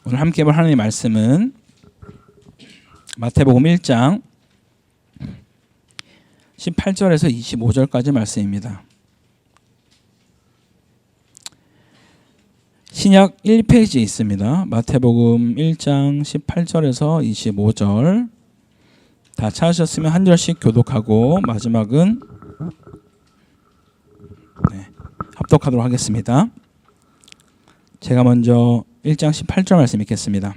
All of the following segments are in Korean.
오늘 함께 볼 하나님의 말씀은 마태복음 1장 18절에서 25절까지 말씀입니다. 신약 1페이지에 있습니다. 마태복음 1장 18절에서 25절 다 찾으셨으면 한 절씩 교독하고 마지막은 합독하도록 하겠습니다. 제가 먼저 1장 18절 말씀 읽겠습니다.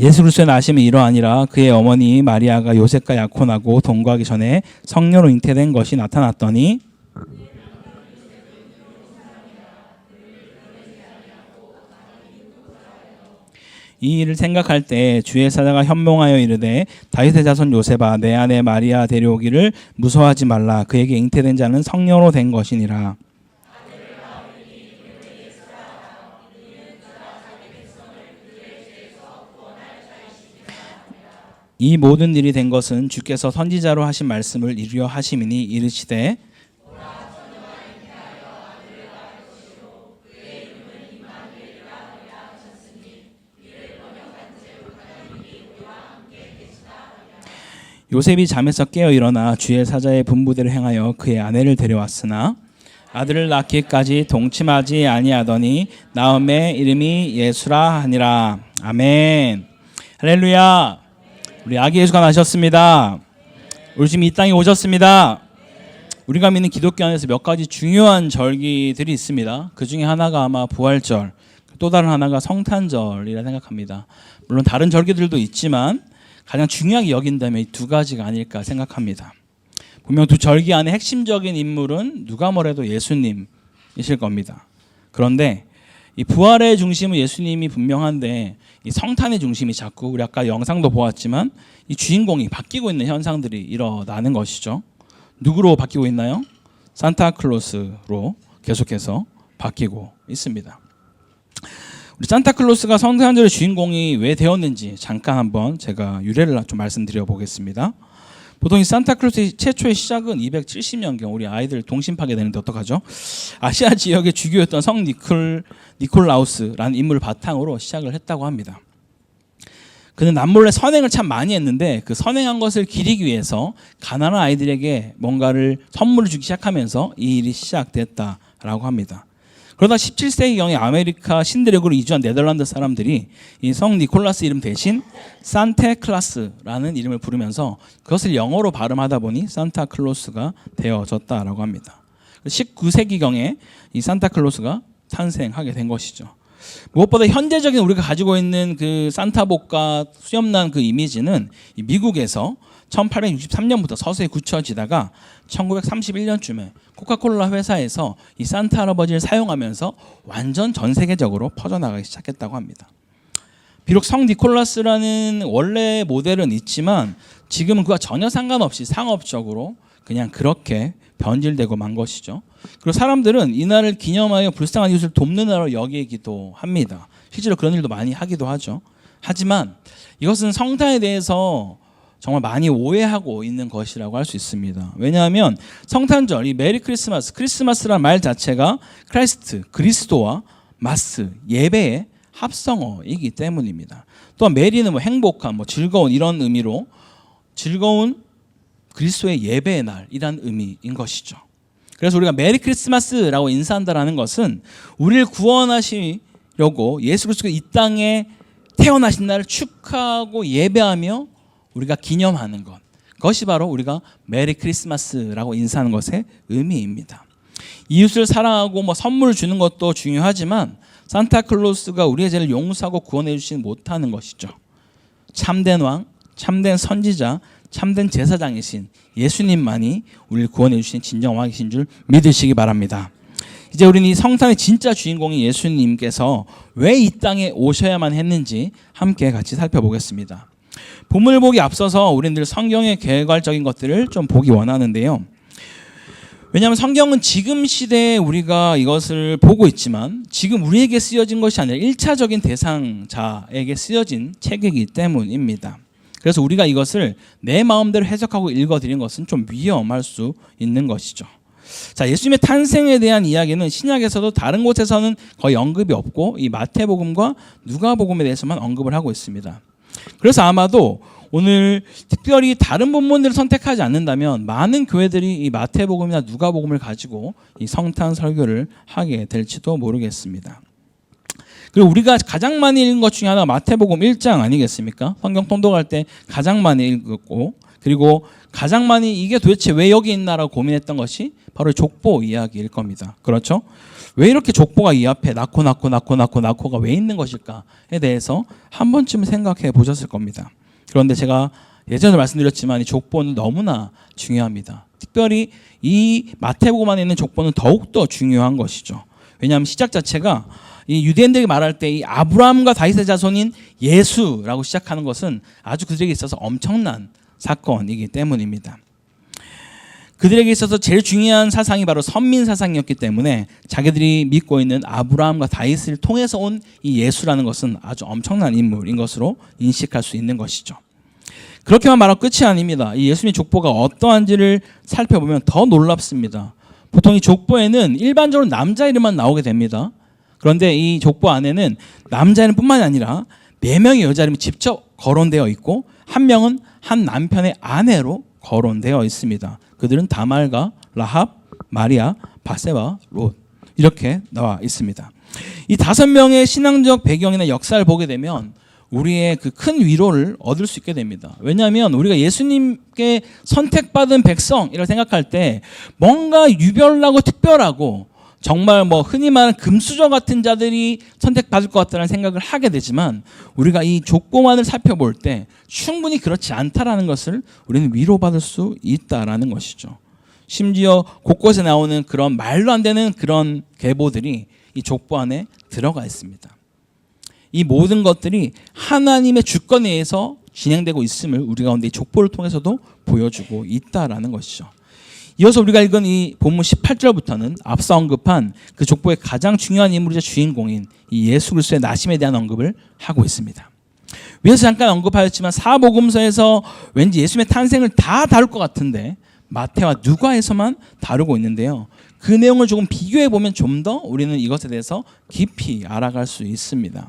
예수 그리스도의 나심이 이러하니라. 그의 어머니 마리아가 요셉과 약혼하고 동거하기 전에 성녀로 잉태된 것이 나타났더니 이 일을 생각할 때 주의 사자가 현몽하여 이르되 다윗의 자손 요셉아 내 아내 마리아 데려오기를 무서워하지 말라. 그에게 잉태된 자는 성녀로 된 것이니라. 이 모든 일이 된 것은 주께서 선지자로 하신 말씀을 이루려 하심이니 이르시되 요셉이 잠에서 깨어 일어나 주의 사자의 분부대로 행하여 그의 아내를 데려왔으나 아들을 낳기까지 동침하지 아니하더니 나음의 이름이 예수라 하니라. 아멘. 할렐루야. 우리 아기 예수가 나셨습니다. 우리 지금 이 땅에 오셨습니다. 우리가 믿는 기독교 안에서 몇 가지 중요한 절기들이 있습니다. 그 중에 하나가 아마 부활절, 또 다른 하나가 성탄절이라 생각합니다. 물론 다른 절기들도 있지만 가장 중요하게 여긴다면 이 두 가지가 아닐까 생각합니다. 분명 두 절기 안에 핵심적인 인물은 누가 뭐래도 예수님이실 겁니다. 그런데 이 부활의 중심은 예수님이 분명한데 이 성탄의 중심이 자꾸 우리 아까 영상도 보았지만 이 주인공이 바뀌고 있는 현상들이 일어나는 것이죠. 누구로 바뀌고 있나요? 산타클로스로 계속해서 바뀌고 있습니다. 우리 산타클로스가 성탄절의 주인공이 왜 되었는지 잠깐 한번 제가 유래를 좀 말씀드려 보겠습니다. 보통 이 산타클로스의 최초의 시작은 270년경 우리 아이들 동심파게 되는데 어떡하죠? 아시아 지역의 주교였던 성 니콜라우스라는 인물을 바탕으로 시작을 했다고 합니다. 그는 남몰래 선행을 참 많이 했는데 그 선행한 것을 기리기 위해서 가난한 아이들에게 뭔가를 선물을 주기 시작하면서 이 일이 시작됐다라고 합니다. 그러다 17세기경에 아메리카 신대륙으로 이주한 네덜란드 사람들이 이 성 니콜라스 이름 대신 산테클라스라는 이름을 부르면서 그것을 영어로 발음하다 보니 산타클로스가 되어졌다라고 합니다. 19세기경에 이 산타클로스가 탄생하게 된 것이죠. 무엇보다 현재적인 우리가 가지고 있는 그 산타복과 수염난 그 이미지는 이 미국에서 1863년부터 서서히 굳혀지다가 1931년쯤에 코카콜라 회사에서 이 산타 할아버지를 사용하면서 완전 전 세계적으로 퍼져나가기 시작했다고 합니다. 비록 성 니콜라스라는 원래 모델은 있지만 지금은 그와 전혀 상관없이 상업적으로 그냥 그렇게 변질되고 만 것이죠. 그리고 사람들은 이날을 기념하여 불쌍한 이웃을 돕는 날로 여기기도 합니다. 실제로 그런 일도 많이 하기도 하죠. 하지만 이것은 성탄에 대해서 정말 많이 오해하고 있는 것이라고 할 수 있습니다. 왜냐하면 성탄절, 이 메리 크리스마스, 크리스마스라는 말 자체가 크라이스트, 그리스도와 마스, 예배의 합성어이기 때문입니다. 또한 메리는 뭐 행복한, 즐거운 이런 의미로 즐거운 그리스도의 예배의 날이란 의미인 것이죠. 그래서 우리가 메리 크리스마스라고 인사한다라는 것은 우리를 구원하시려고 예수 그리스도가 이 땅에 태어나신 날을 축하하고 예배하며 우리가 기념하는 것, 그것이 바로 우리가 메리 크리스마스라고 인사하는 것의 의미입니다. 이웃을 사랑하고 선물을 주는 것도 중요하지만 산타클로스가 우리의 죄를 용서하고 구원해 주시지 못하는 것이죠. 참된 왕, 참된 선지자, 참된 제사장이신 예수님만이 우리를 구원해 주신 진정 왕이신 줄 믿으시기 바랍니다. 이제 우리는 이 성탄의 진짜 주인공인 예수님께서 왜 이 땅에 오셔야만 했는지 함께 같이 살펴보겠습니다. 본문을 보기 앞서서 우리는 늘 성경의 개괄적인 것들을 좀 보기 원하는데요. 왜냐하면 성경은 지금 시대에 우리가 이것을 보고 있지만 지금 우리에게 쓰여진 것이 아니라 1차적인 대상자에게 쓰여진 책이기 때문입니다. 그래서 우리가 이것을 내 마음대로 해석하고 읽어드리는 것은 좀 위험할 수 있는 것이죠. 자, 예수님의 탄생에 대한 이야기는 신약에서도 다른 곳에서는 거의 언급이 없고 이 마태복음과 누가복음에 대해서만 언급을 하고 있습니다. 그래서 아마도 오늘 특별히 다른 본문들을 선택하지 않는다면 많은 교회들이 이 마태복음이나 누가복음을 가지고 이 성탄 설교를 하게 될지도 모르겠습니다. 그리고 우리가 가장 많이 읽은 것 중에 하나가 마태복음 1장 아니겠습니까? 성경 통독할 때 가장 많이 읽었고, 그리고 가장 많이 이게 도대체 왜 여기 있나라고 고민했던 것이 바로 족보 이야기일 겁니다. 그렇죠? 왜 이렇게 족보가 이 앞에 낳고가 왜 있는 것일까에 대해서 한 번쯤 생각해 보셨을 겁니다. 그런데 제가 예전에 말씀드렸지만 이 족보는 너무나 중요합니다. 특별히 이 마태복음 안에 있는 족보는 더욱더 중요한 것이죠. 왜냐하면 시작 자체가 이 유대인들이 말할 때 이 아브라함과 다윗의 자손인 예수라고 시작하는 것은 아주 그들에게 있어서 엄청난 사건이기 때문입니다. 그들에게 있어서 제일 중요한 사상이 바로 선민 사상이었기 때문에 자기들이 믿고 있는 아브라함과 다윗을 통해서 온 이 예수라는 것은 아주 엄청난 인물인 것으로 인식할 수 있는 것이죠. 그렇게만 말하고 끝이 아닙니다. 이 예수님의 족보가 어떠한지를 살펴보면 더 놀랍습니다. 보통 이 족보에는 일반적으로 남자 이름만 나오게 됩니다. 그런데 이 족보 안에는 남자 이름뿐만이 아니라 4명의 여자 이름이 직접 거론되어 있고 한 명은 한 남편의 아내로 거론되어 있습니다. 그들은 다말과 라합, 마리아, 바세바, 롯 이렇게 나와 있습니다. 이 5명의 신앙적 배경이나 역사를 보게 되면 우리의 그 큰 위로를 얻을 수 있게 됩니다. 왜냐하면 우리가 예수님께 선택받은 백성이라고 생각할 때 뭔가 유별나고 특별하고 정말 뭐 흔히 말하는 금수저 같은 자들이 선택받을 것 같다는 생각을 하게 되지만 우리가 이 족보만을 살펴볼 때 충분히 그렇지 않다라는 것을 우리는 위로받을 수 있다라는 것이죠. 심지어 곳곳에 나오는 그런 말도 안 되는 그런 계보들이 이 족보 안에 들어가 있습니다. 이 모든 것들이 하나님의 주권에 의해서 진행되고 있음을 우리 가운데 이 족보를 통해서도 보여주고 있다라는 것이죠. 이어서 우리가 읽은 이 본문 18절부터는 앞서 언급한 그 족보의 가장 중요한 인물이자 주인공인 이 예수 그리스도의 나심에 대한 언급을 하고 있습니다. 위에서 잠깐 언급하였지만 사복음서에서 왠지 예수님의 탄생을 다 다룰 것 같은데 마태와 누가에서만 다루고 있는데요. 그 내용을 조금 비교해 보면 좀 더 우리는 이것에 대해서 깊이 알아갈 수 있습니다.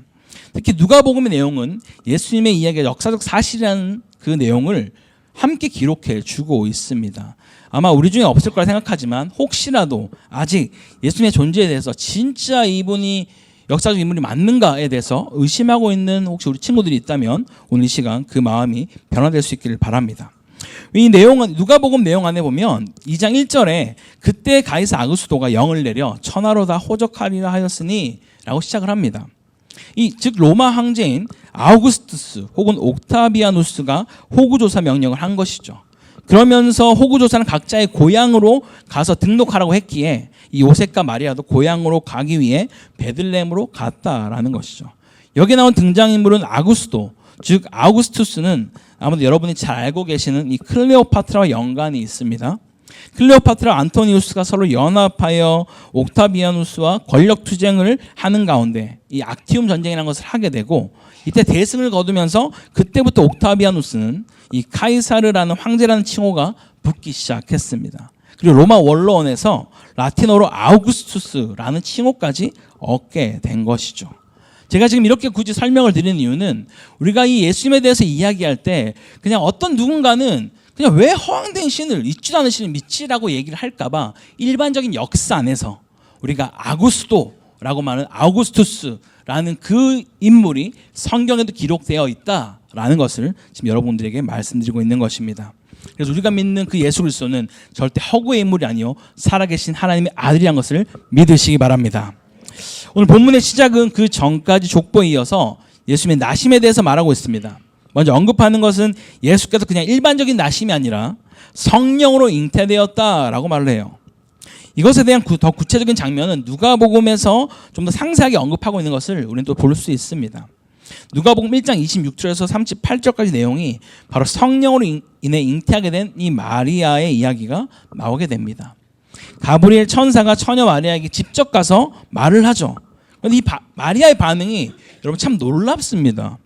특히 누가복음의 내용은 예수님의 이야기가 역사적 사실이라는 그 내용을 함께 기록해 주고 있습니다. 아마 우리 중에 없을 거라 생각하지만 혹시라도 아직 예수님의 존재에 대해서 진짜 이분이 역사적 인물이 맞는가에 대해서 의심하고 있는 혹시 우리 친구들이 있다면 오늘 이 시간 그 마음이 변화될 수 있기를 바랍니다. 이 내용은 누가복음 내용 안에 보면 2장 1절에 그때 가이사 아구스도가 영을 내려 천하로 다 호적하리라 하였으니 라고 시작을 합니다. 즉 로마 황제인 아우구스투스 혹은 옥타비아누스가 호구조사 명령을 한 것이죠. 그러면서 호구조사는 각자의 고향으로 가서 등록하라고 했기에 이 요셉과 마리아도 고향으로 가기 위해 베들레헴으로 갔다라는 것이죠. 여기 나온 등장인물은 아구스도, 즉 아우구스투스는 아무래도 여러분이 잘 알고 계시는 이 클레오파트라와 연관이 있습니다. 클레오파트라 안토니우스가 서로 연합하여 옥타비아누스와 권력 투쟁을 하는 가운데 이 악티움 전쟁이라는 것을 하게 되고 이때 대승을 거두면서 그때부터 옥타비아누스는 이 카이사르라는 황제라는 칭호가 붙기 시작했습니다. 그리고 로마 원로원에서 라틴어로 아우구스투스라는 칭호까지 얻게 된 것이죠. 제가 지금 이렇게 굳이 설명을 드리는 이유는 우리가 이 예수님에 대해서 이야기할 때 그냥 어떤 누군가는 그냥 왜 허황된 신을 있지도 않은 신을 믿지라고 얘기를 할까봐 일반적인 역사 안에서 우리가 아구스도라고 말하는 아우구스투스라는 그 인물이 성경에도 기록되어 있다라는 것을 지금 여러분들에게 말씀드리고 있는 것입니다. 그래서 우리가 믿는 그 예수 그리스도는 절대 허구의 인물이 아니요 살아계신 하나님의 아들이란 것을 믿으시기 바랍니다. 오늘 본문의 시작은 그 전까지 족보에 이어서 예수님의 나심에 대해서 말하고 있습니다. 먼저 언급하는 것은 예수께서 그냥 일반적인 나심이 아니라 성령으로 잉태되었다라고 말을 해요. 이것에 대한 더 구체적인 장면은 누가복음에서 좀 더 상세하게 언급하고 있는 것을 우리는 또 볼 수 있습니다. 누가복음 1장 26절에서 38절까지 내용이 바로 성령으로 인해 잉태하게 된 이 마리아의 이야기가 나오게 됩니다. 가브리엘 천사가 처녀 마리아에게 직접 가서 말을 하죠. 그런데 이 마리아의 반응이 여러분 참 놀랍습니다.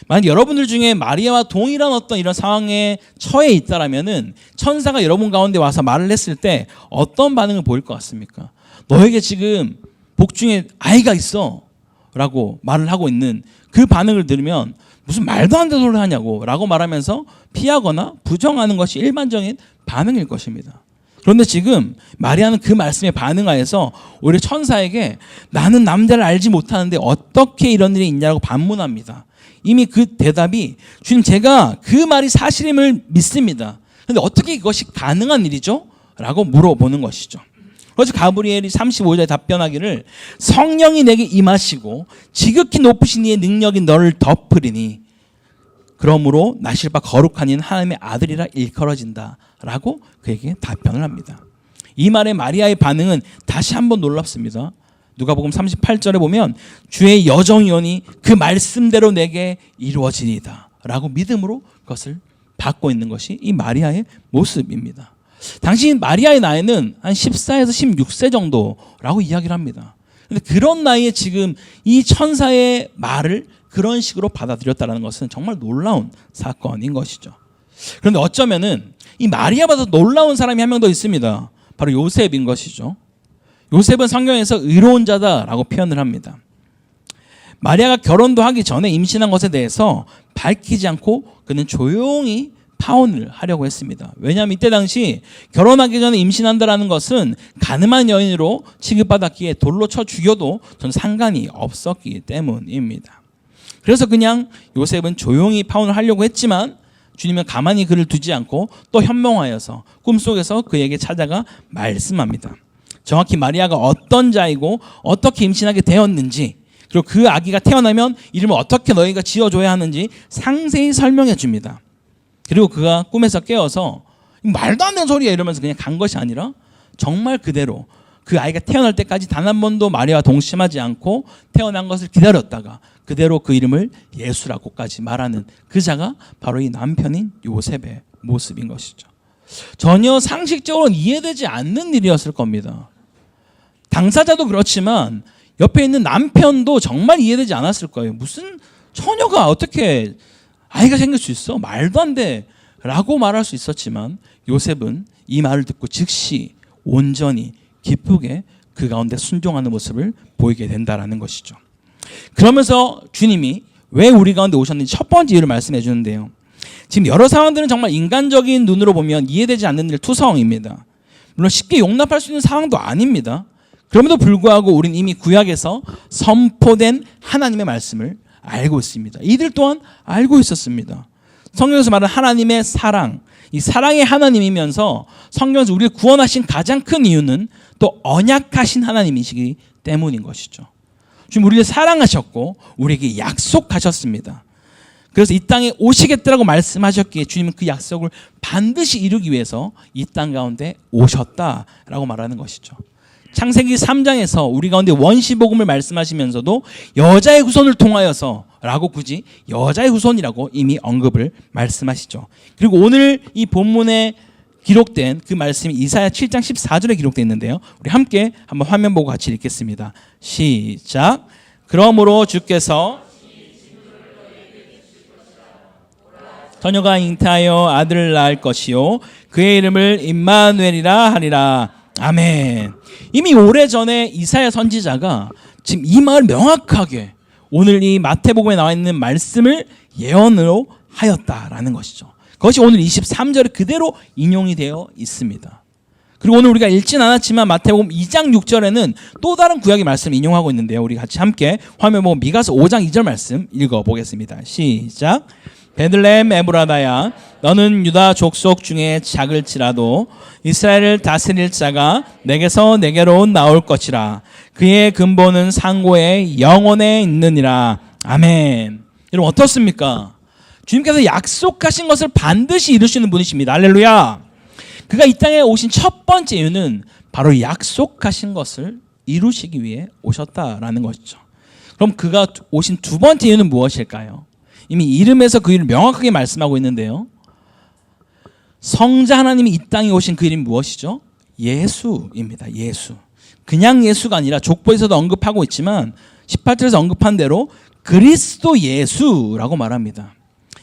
만약 여러분들 중에 마리아와 동일한 어떤 이런 상황에 처해 있다라면은 천사가 여러분 가운데 와서 말을 했을 때 어떤 반응을 보일 것 같습니까? 너에게 지금 복중에 아이가 있어 라고 말을 하고 있는 그 반응을 들으면 무슨 말도 안 되는 소리를 하냐고 라고 말하면서 피하거나 부정하는 것이 일반적인 반응일 것입니다. 그런데 지금 마리아는 그 말씀에 반응하여서 오히려 천사에게 나는 남자를 알지 못하는데 어떻게 이런 일이 있냐고 반문합니다. 이미 그 대답이 주님 제가 그 말이 사실임을 믿습니다. 그런데 어떻게 이것이 가능한 일이죠? 라고 물어보는 것이죠. 그래서 가브리엘이 35절에 답변하기를 성령이 내게 임하시고 지극히 높으신 이의 능력이 너를 덮으리니 그러므로 나실 바 거룩한 이는 하나님의 아들이라 일컬어진다 라고 그에게 답변을 합니다. 이 말에 마리아의 반응은 다시 한번 놀랍습니다. 누가복음 38절에 보면 주의 여정이 오니 그 말씀대로 내게 이루어지리이다 라고 믿음으로 그것을 받고 있는 것이 이 마리아의 모습입니다. 당시 마리아의 나이는 한 14에서 16세 정도라고 이야기를 합니다. 그런데 그런 나이에 지금 이 천사의 말을 그런 식으로 받아들였다는 것은 정말 놀라운 사건인 것이죠. 그런데 어쩌면은 이 마리아보다 놀라운 사람이 한 명 더 있습니다. 바로 요셉인 것이죠. 요셉은 성경에서 의로운 자다라고 표현을 합니다. 마리아가 결혼도 하기 전에 임신한 것에 대해서 밝히지 않고 그는 조용히 파혼을 하려고 했습니다. 왜냐하면 이때 당시 결혼하기 전에 임신한다는 것은 가늠한 여인으로 취급받았기에 돌로 쳐 죽여도 전 상관이 없었기 때문입니다. 그래서 그냥 요셉은 조용히 파혼을 하려고 했지만 주님은 가만히 그를 두지 않고 또 현몽하여서 꿈속에서 그에게 찾아가 말씀합니다. 정확히 마리아가 어떤 자이고 어떻게 임신하게 되었는지 그리고 그 아기가 태어나면 이름을 어떻게 너희가 지어줘야 하는지 상세히 설명해 줍니다. 그리고 그가 꿈에서 깨어서 말도 안 되는 소리야 이러면서 그냥 간 것이 아니라 정말 그대로 그 아이가 태어날 때까지 단 한 번도 마리아와 동심하지 않고 태어난 것을 기다렸다가 그대로 그 이름을 예수라고까지 말하는 그 자가 바로 이 남편인 요셉의 모습인 것이죠. 전혀 상식적으로는 이해되지 않는 일이었을 겁니다. 당사자도 그렇지만 옆에 있는 남편도 정말 이해되지 않았을 거예요. 무슨 처녀가 어떻게 아이가 생길 수 있어? 말도 안 돼 라고 말할 수 있었지만 요셉은 이 말을 듣고 즉시 온전히 기쁘게 그 가운데 순종하는 모습을 보이게 된다는 것이죠. 그러면서 주님이 왜 우리 가운데 오셨는지 첫 번째 이유를 말씀해 주는데요. 지금 여러 상황들은 정말 인간적인 눈으로 보면 이해되지 않는 일 투성입니다. 물론 쉽게 용납할 수 있는 상황도 아닙니다. 그럼에도 불구하고 우리는 이미 구약에서 선포된 하나님의 말씀을 알고 있습니다. 이들 또한 알고 있었습니다. 성경에서 말하는 하나님의 사랑, 이 사랑의 하나님이면서 성경에서 우리를 구원하신 가장 큰 이유는 또 언약하신 하나님이시기 때문인 것이죠. 지금 우리를 사랑하셨고 우리에게 약속하셨습니다. 그래서 이 땅에 오시겠다라고 말씀하셨기에 주님은 그 약속을 반드시 이루기 위해서 이 땅 가운데 오셨다라고 말하는 것이죠. 창세기 3장에서 우리 가운데 원시복음을 말씀하시면서도 여자의 후손을 통하여서 라고 굳이 여자의 후손이라고 이미 언급을 말씀하시죠. 그리고 오늘 이 본문에 기록된 그 말씀이 이사야 7장 14절에 기록되어 있는데요. 우리 함께 한번 화면 보고 같이 읽겠습니다. 시작. 그러므로 주께서 처녀가 잉태하여 아들을 낳을 것이요 그의 이름을 임마누엘이라 하리라. 아멘. 이미 오래전에 이사야 선지자가 지금 이 말을 명확하게 오늘 이 마태복음에 나와 있는 말씀을 예언으로 하였다라는 것이죠. 그것이 오늘 23절에 그대로 인용이 되어 있습니다. 그리고 오늘 우리가 읽진 않았지만 마태복음 2장 6절에는 또 다른 구약의 말씀을 인용하고 있는데요. 우리 같이 함께 화면 보고 미가서 5장 2절 말씀 읽어보겠습니다. 시작. 베들레헴 에브라다야 너는 유다 족속 중에 작을지라도 이스라엘을 다스릴 자가 내게서 내게로 나올 것이라. 그의 근본은 상고의 영혼에 있느니라. 아멘. 여러분 어떻습니까? 주님께서 약속하신 것을 반드시 이루시는 분이십니다. 할렐루야. 그가 이 땅에 오신 첫 번째 이유는 바로 약속하신 것을 이루시기 위해 오셨다라는 것이죠. 그럼 그가 오신 두 번째 이유는 무엇일까요? 이미 이름에서 그 이름을 명확하게 말씀하고 있는데요. 성자 하나님이 이 땅에 오신 그 이름이 무엇이죠? 예수입니다. 예수. 그냥 예수가 아니라 족보에서도 언급하고 있지만 18절에서 언급한 대로 그리스도 예수라고 말합니다.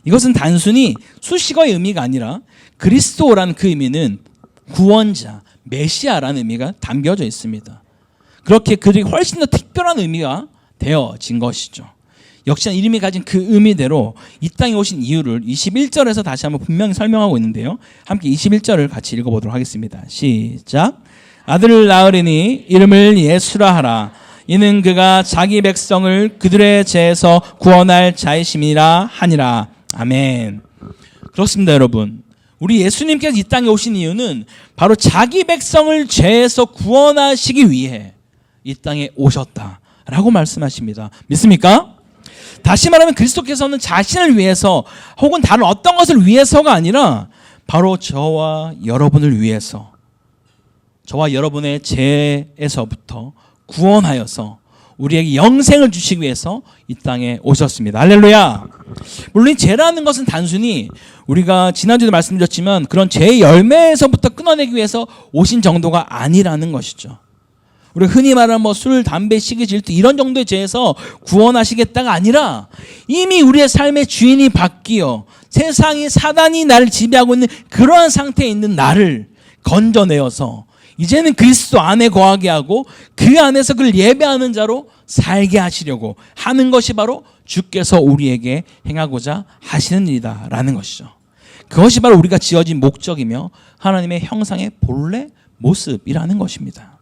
이것은 단순히 수식어의 의미가 아니라 그리스도라는 그 의미는 구원자, 메시아라는 의미가 담겨져 있습니다. 그렇게 그들이 훨씬 더 특별한 의미가 되어진 것이죠. 역시나 이름이 가진 그 의미대로 이 땅에 오신 이유를 21절에서 다시 한번 분명히 설명하고 있는데요. 함께 21절을 같이 읽어보도록 하겠습니다. 시작. 아들을 낳으리니 이름을 예수라 하라. 이는 그가 자기 백성을 그들의 죄에서 구원할 자이심이라 하니라. 아멘. 그렇습니다, 여러분. 우리 예수님께서 이 땅에 오신 이유는 바로 자기 백성을 죄에서 구원하시기 위해 이 땅에 오셨다라고 말씀하십니다. 믿습니까? 다시 말하면 그리스도께서는 자신을 위해서 혹은 다른 어떤 것을 위해서가 아니라 바로 저와 여러분을 위해서, 저와 여러분의 죄에서부터 구원하여서 우리에게 영생을 주시기 위해서 이 땅에 오셨습니다. 할렐루야. 물론 죄라는 것은 단순히 우리가 지난주에도 말씀드렸지만 그런 죄의 열매에서부터 끊어내기 위해서 오신 정도가 아니라는 것이죠. 우리가 흔히 말하는 술, 담배, 시기, 질투 이런 정도의 죄에서 구원하시겠다가 아니라 이미 우리의 삶의 주인이 바뀌어 세상이 사단이 나를 지배하고 있는 그러한 상태에 있는 나를 건져내어서 이제는 그리스도 안에 거하게 하고 그 안에서 그를 예배하는 자로 살게 하시려고 하는 것이 바로 주께서 우리에게 행하고자 하시는 일이다라는 것이죠. 그것이 바로 우리가 지어진 목적이며 하나님의 형상의 본래 모습이라는 것입니다.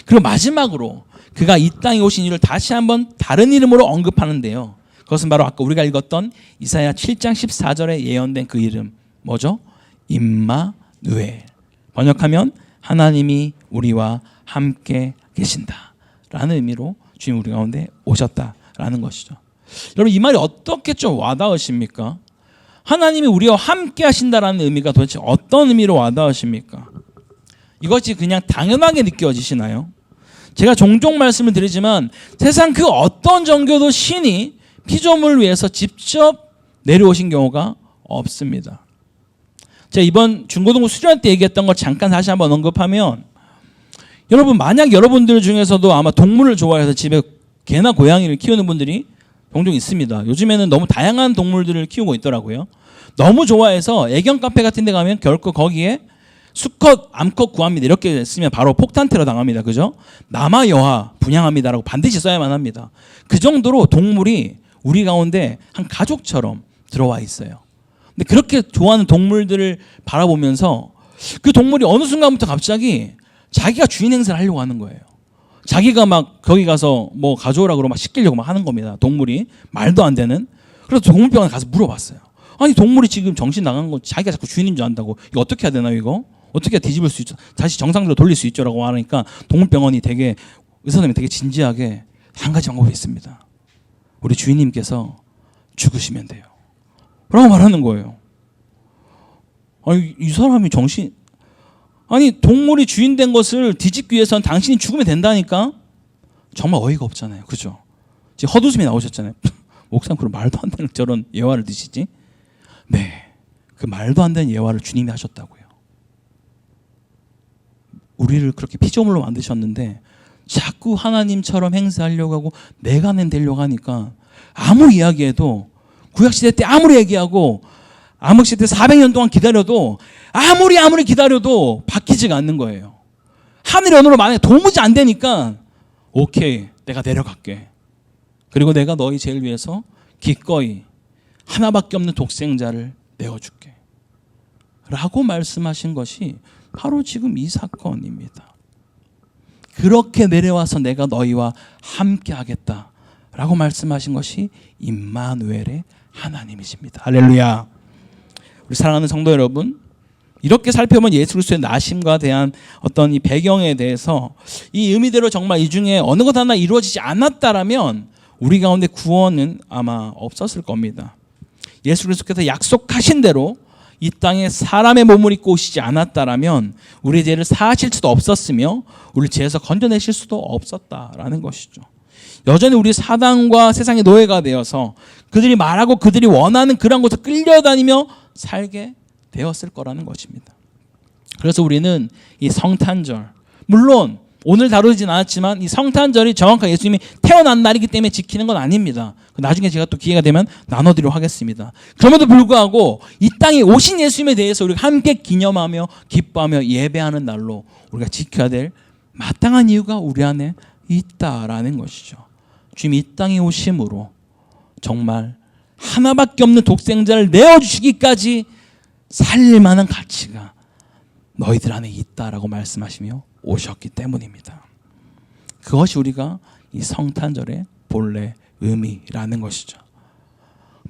그리고 마지막으로 그가 이 땅에 오신 이유를 다시 한번 다른 이름으로 언급하는데요. 그것은 바로 아까 우리가 읽었던 이사야 7장 14절에 예언된 그 이름 뭐죠? 임마누엘. 번역하면 하나님이 우리와 함께 계신다라는 의미로 주님 우리 가운데 오셨다라는 것이죠. 여러분 이 말이 어떻게 좀 와닿으십니까? 하나님이 우리와 함께 하신다라는 의미가 도대체 어떤 의미로 와닿으십니까? 이것이 그냥 당연하게 느껴지시나요? 제가 종종 말씀을 드리지만 세상 그 어떤 종교도 신이 피조물을 위해서 직접 내려오신 경우가 없습니다. 제가 이번 중고등부 수련회 때 얘기했던 걸 잠깐 다시 한번 언급하면 여러분 만약 여러분들 중에서도 아마 동물을 좋아해서 집에 개나 고양이를 키우는 분들이 종종 있습니다. 요즘에는 너무 다양한 동물들을 키우고 있더라고요. 너무 좋아해서 애견 카페 같은 데 가면 결코 거기에 수컷, 암컷 구합니다. 이렇게 쓰면 바로 폭탄 테러 당합니다. 그죠? 남아 여하 분양합니다라고 반드시 써야만 합니다. 그 정도로 동물이 우리 가운데 한 가족처럼 들어와 있어요. 근데 그렇게 좋아하는 동물들을 바라보면서 그 동물이 어느 순간부터 갑자기 자기가 주인 행세를 하려고 하는 거예요. 자기가 막 거기 가서 뭐 가져오라고 그러고 막 시키려고 막 하는 겁니다. 동물이 말도 안 되는. 그래서 동물병원에 가서 물어봤어요. 아니 동물이 지금 정신 나간 거 자기가 자꾸 주인인 줄 안다고 이거 어떻게 해야 되나요 이거? 어떻게 해야 뒤집을 수 있죠? 다시 정상대로 돌릴 수 있죠라고 하니까 동물병원이 되게 의사님이 되게 진지하게 한 가지 방법이 있습니다. 우리 주인님께서 죽으시면 돼요. 라고 말하는 거예요. 아니 이 사람이 아니 동물이 주인 된 것을 뒤집기 위해서는 당신이 죽으면 된다니까? 정말 어이가 없잖아요. 그죠? 지금 헛웃음이 나오셨잖아요. 목사님 그런 말도 안 되는 저런 예화를 드시지? 네, 그 말도 안 되는 예화를 주님이 하셨다고요. 우리를 그렇게 피조물로 만드셨는데 자꾸 하나님처럼 행세하려고 하고 내가 되려고 하니까 아무리 이야기해도 구약시대 때 아무리 얘기하고 암흑시대 400년 동안 기다려도 아무리 기다려도 바뀌지가 않는 거예요. 하늘의 언어로 만약에 도무지 안 되니까 오케이 내가 내려갈게. 그리고 내가 너희 죄를 위해서 기꺼이 하나밖에 없는 독생자를 내어줄게 라고 말씀하신 것이 바로 지금 이 사건입니다. 그렇게 내려와서 내가 너희와 함께 하겠다 라고 말씀하신 것이 임마누엘의 하나님이십니다. 할렐루야. 우리 사랑하는 성도 여러분, 이렇게 살펴보면 예수 그리스도의 나심과 대한 어떤 이 배경에 대해서 이 의미대로 정말 이 중에 어느 것 하나 이루어지지 않았다라면 우리 가운데 구원은 아마 없었을 겁니다. 예수 그리스도께서 약속하신 대로 이 땅에 사람의 몸을 입고 오시지 않았다라면 우리의 죄를 사하실 수도 없었으며 우리를 죄에서 건져내실 수도 없었다라는 것이죠. 여전히 우리 사단과 세상의 노예가 되어서 그들이 말하고 그들이 원하는 그런 곳을 끌려다니며 살게 되었을 거라는 것입니다. 그래서 우리는 이 성탄절, 물론 오늘 다루진 않았지만 이 성탄절이 정확하게 예수님이 태어난 날이기 때문에 지키는 건 아닙니다. 나중에 제가 또 기회가 되면 나눠드리도록 하겠습니다. 그럼에도 불구하고 이 땅에 오신 예수님에 대해서 우리가 함께 기념하며 기뻐하며 예배하는 날로 우리가 지켜야 될 마땅한 이유가 우리 안에 있다라는 것이죠. 주님이 이 땅에 오심으로 정말 하나밖에 없는 독생자를 내어주시기까지 살릴 만한 가치가 너희들 안에 있다라고 말씀하시며 오셨기 때문입니다. 그것이 우리가 이 성탄절의 본래 의미라는 것이죠.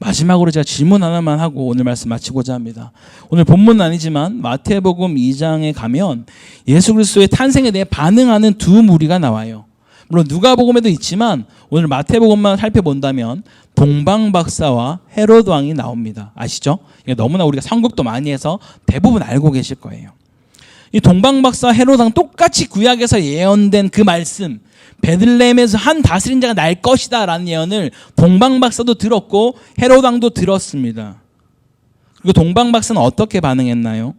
마지막으로 제가 질문 하나만 하고 오늘 말씀 마치고자 합니다. 오늘 본문은 아니지만 마태복음 2장에 가면 예수 그리스도의 탄생에 대해 반응하는 두 무리가 나와요. 물론 누가복음에도 있지만 오늘 마태복음만 살펴본다면 동방박사와 헤로드 왕이 나옵니다. 아시죠? 이게 너무나 우리가 선국도 많이 해서 대부분 알고 계실 거예요. 이 동방박사 헤로드 왕 똑같이 구약에서 예언된 그 말씀, 베들레헴에서 한 다스린 자가 날 것이다 라는 예언을 동방박사도 들었고 헤로드 왕도 들었습니다. 그리고 동방박사는 어떻게 반응했나요?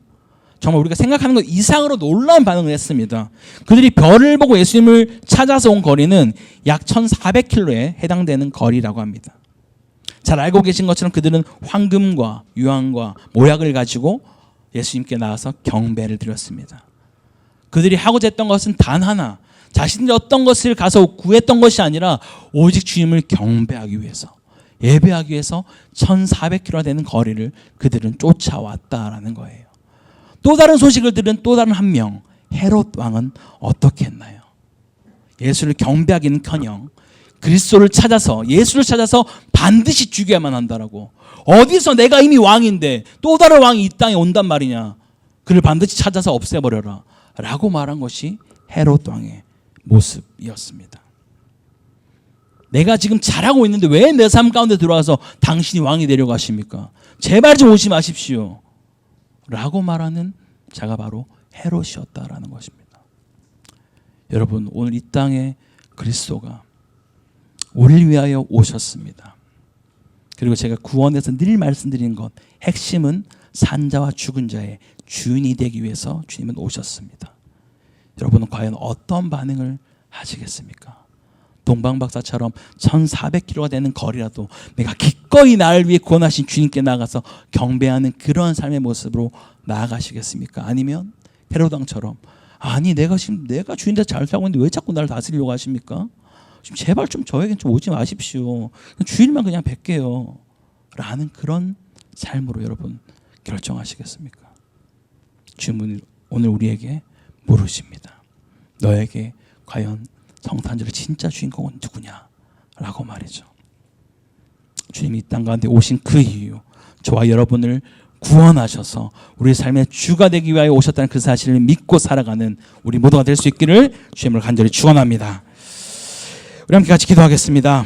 정말 우리가 생각하는 것 이상으로 놀라운 반응을 했습니다. 그들이 별을 보고 예수님을 찾아서 온 거리는 약 1400km에 해당되는 거리라고 합니다. 잘 알고 계신 것처럼 그들은 황금과 유황과 모약을 가지고 예수님께 나와서 경배를 드렸습니다. 그들이 하고자 했던 것은 단 하나, 자신들이 어떤 것을 가서 구했던 것이 아니라 오직 주님을 경배하기 위해서, 예배하기 위해서 1400km가 되는 거리를 그들은 쫓아왔다라는 거예요. 또 다른 소식을 들은 또 다른 한 명, 헤롯 왕은 어떻게 했나요? 예수를 경배하기는커녕 그리스도를 찾아서, 예수를 찾아서 반드시 죽여야만 한다라고, 어디서 내가 이미 왕인데 또 다른 왕이 이 땅에 온단 말이냐, 그를 반드시 찾아서 없애버려라 라고 말한 것이 헤롯 왕의 모습이었습니다. 내가 지금 잘하고 있는데 왜 내 삶 가운데 들어와서 당신이 왕이 되려고 하십니까? 제발 좀 오지 마십시오 라고 말하는 자가 바로 헤롯이었다라는 것입니다. 여러분, 오늘 이 땅에 그리스도가 우리를 위하여 오셨습니다. 그리고 제가 구원에서 늘 말씀드리는 것, 핵심은 산자와 죽은 자의 주인이 되기 위해서 주님은 오셨습니다. 여러분은 과연 어떤 반응을 하시겠습니까? 동방박사처럼 1400km가 되는 거리라도 내가 기꺼이 나를 위해 구원하신 주님께 나가서 경배하는 그런 삶의 모습으로 나아가시겠습니까? 아니면 헤롯 왕처럼, 아니 내가 주인한테 잘 살고 있는데 왜 자꾸 나를 다스리려고 하십니까? 좀 제발 좀 저에겐 좀 오지 마십시오. 주일만 그냥 뵐게요 라는 그런 삶으로 여러분 결정하시겠습니까? 주님은 오늘 우리에게 물으십니다. 너에게 과연 성탄절의 진짜 주인공은 누구냐? 라고 말이죠. 주님이 이 땅 가운데 오신 그 이유, 저와 여러분을 구원하셔서 우리 삶의 주가 되기 위하여 오셨다는 그 사실을 믿고 살아가는 우리 모두가 될 수 있기를 주님을 간절히 축원합니다. 우리 함께 같이 기도하겠습니다.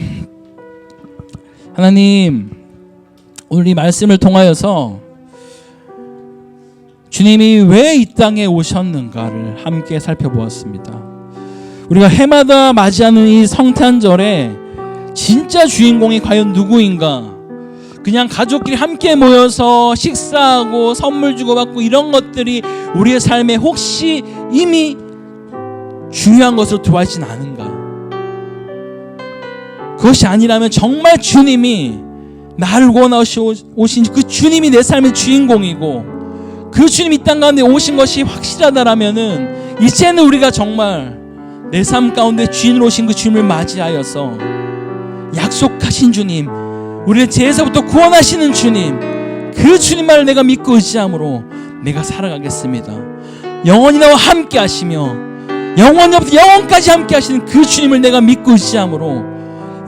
하나님, 오늘 이 말씀을 통하여서 주님이 왜 이 땅에 오셨는가를 함께 살펴보았습니다. 우리가 해마다 맞이하는 이 성탄절에 진짜 주인공이 과연 누구인가? 그냥 가족끼리 함께 모여서 식사하고 선물 주고받고 이런 것들이 우리의 삶에 혹시 이미 중요한 것으로 들어와있진 않은가? 그것이 아니라면 정말 주님이 나를 구원하시고 오신 그 주님이 내 삶의 주인공이고 그 주님이 이 땅 가운데 오신 것이 확실하다라면은 이제는 우리가 정말 내 삶 가운데 주인으로 오신 그 주님을 맞이하여서 약속하신 주님, 우리를 죄에서부터 구원하시는 주님, 그 주님만을 내가 믿고 의지함으로 내가 살아가겠습니다. 영원히 나와 함께 하시며 영원부터 영원까지 함께 하시는 그 주님을 내가 믿고 의지함으로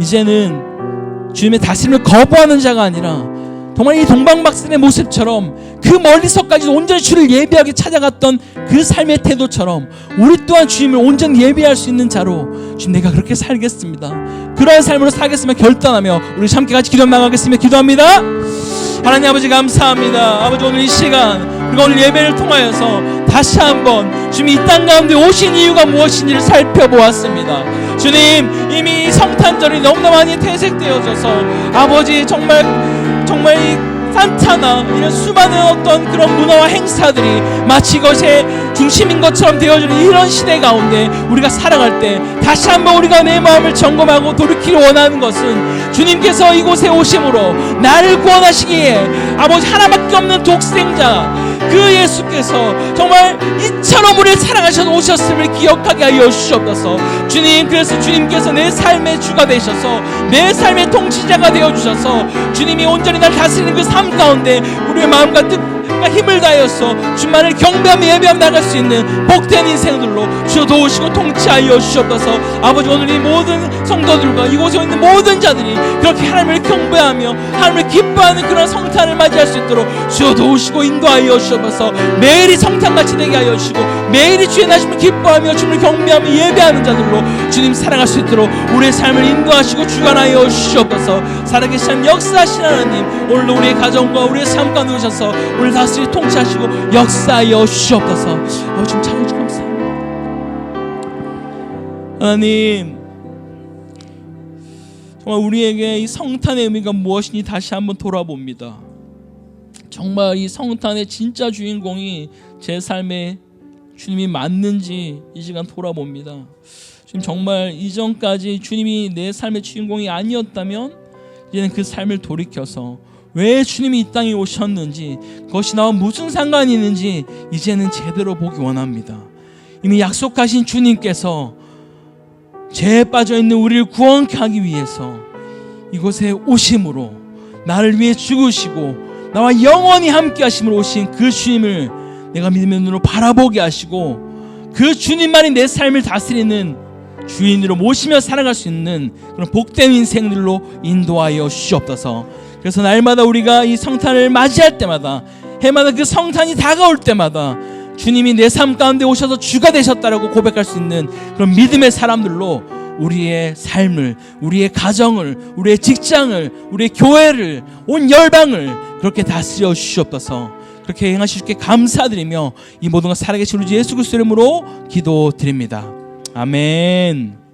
이제는 주님의 다스림을 거부하는 자가 아니라 정말 이 동방박사의 모습처럼 그 멀리서까지 온전히 주를 예배하게 찾아갔던 그 삶의 태도처럼 우리 또한 주님을 온전히 예배할 수 있는 자로 주님 내가 그렇게 살겠습니다. 그러한 삶으로 살겠으면 결단하며 우리 함께 같이 기도 나가겠습니다. 기도합니다. 하나님 아버지 감사합니다. 아버지 오늘 이 시간 우리가 오늘 예배를 통하여서 다시 한번 주님이 이 땅 가운데 오신 이유가 무엇인지를 살펴보았습니다. 주님, 이미 성탄절이 너무나 많이 퇴색되어져서 아버지 정말 이 산타나 이런 수많은 어떤 그런 문화와 행사들이 마치 이것의 중심인 것처럼 되어지는 이런 시대 가운데 우리가 살아갈 때 다시 한번 우리가 내 마음을 점검하고 돌이키려 원하는 것은 주님께서 이곳에 오심으로 나를 구원하시기에 아버지 하나밖에 없는 독생자 그 예수께서 정말 이처럼 우리를 사랑하셔서 오셨음을 기억하게 하여 주시옵소서. 주님, 그래서 주님께서 내 삶의 주가 되셔서 내 삶의 통치자가 되어주셔서 주님이 온전히 날 다스리는 그 삶 가운데 우리의 마음과 뜻과 힘을 다하여서 주만을 경배하며 예배하며 나갈 수 있는 복된 인생들로 주여 도우시고 통치하여 주시옵소서. 아버지, 오늘 이 모든 성도들과 이곳에 있는 모든 자들이 그렇게 하나님을 경배하며 하나님을 기뻐하는 그런 성탄을 맞이할 수 있도록 주여 도우시고 인도하여 주시옵소서. 매일이 성탄같이 되게 하여 주시고 매일이 주의 나심을 기뻐하며 주님을 경배하며 예배하는 자들로 주님 사랑할 수 있도록 우리의 삶을 인도하시고 주관하여 주시옵소서. 살아계신 하나님, 역사하신 하나님, 오늘도 우리의 가정과 우리의 삶 가운데 오셔서 우리를 다스리 통치하시고 역사하여 주시옵소서. 좀 찬양 감사합니다. 하나님, 정말 우리에게 이 성탄의 의미가 무엇인지 다시 한번 돌아봅니다. 정말 이 성탄의 진짜 주인공이 제 삶에 주님이 맞는지 이 시간 돌아봅니다. 지금 정말 이전까지 주님이 내 삶의 주인공이 아니었다면 이제는 그 삶을 돌이켜서 왜 주님이 이 땅에 오셨는지, 그것이 나와 무슨 상관이 있는지 이제는 제대로 보기 원합니다. 이미 약속하신 주님께서 죄에 빠져있는 우리를 구원케 하기 위해서 이곳에 오심으로 나를 위해 죽으시고 나와 영원히 함께 하심으로 오신 그 주님을 내가 믿음의 눈으로 바라보게 하시고 그 주님만이 내 삶을 다스리는 주인으로 모시며 살아갈 수 있는 그런 복된 인생들로 인도하여 주시옵소서. 그래서 날마다 우리가 이 성탄을 맞이할 때마다, 해마다 그 성탄이 다가올 때마다 주님이 내 삶 가운데 오셔서 주가 되셨다라고 고백할 수 있는 그런 믿음의 사람들로 우리의 삶을, 우리의 가정을, 우리의 직장을, 우리의 교회를, 온 열방을 그렇게 다스려 주시옵소서. 그렇게 행하실 주께 감사드리며 이 모든 것 살아계신 우리 예수 그리스도 이름으로 기도드립니다. 아멘.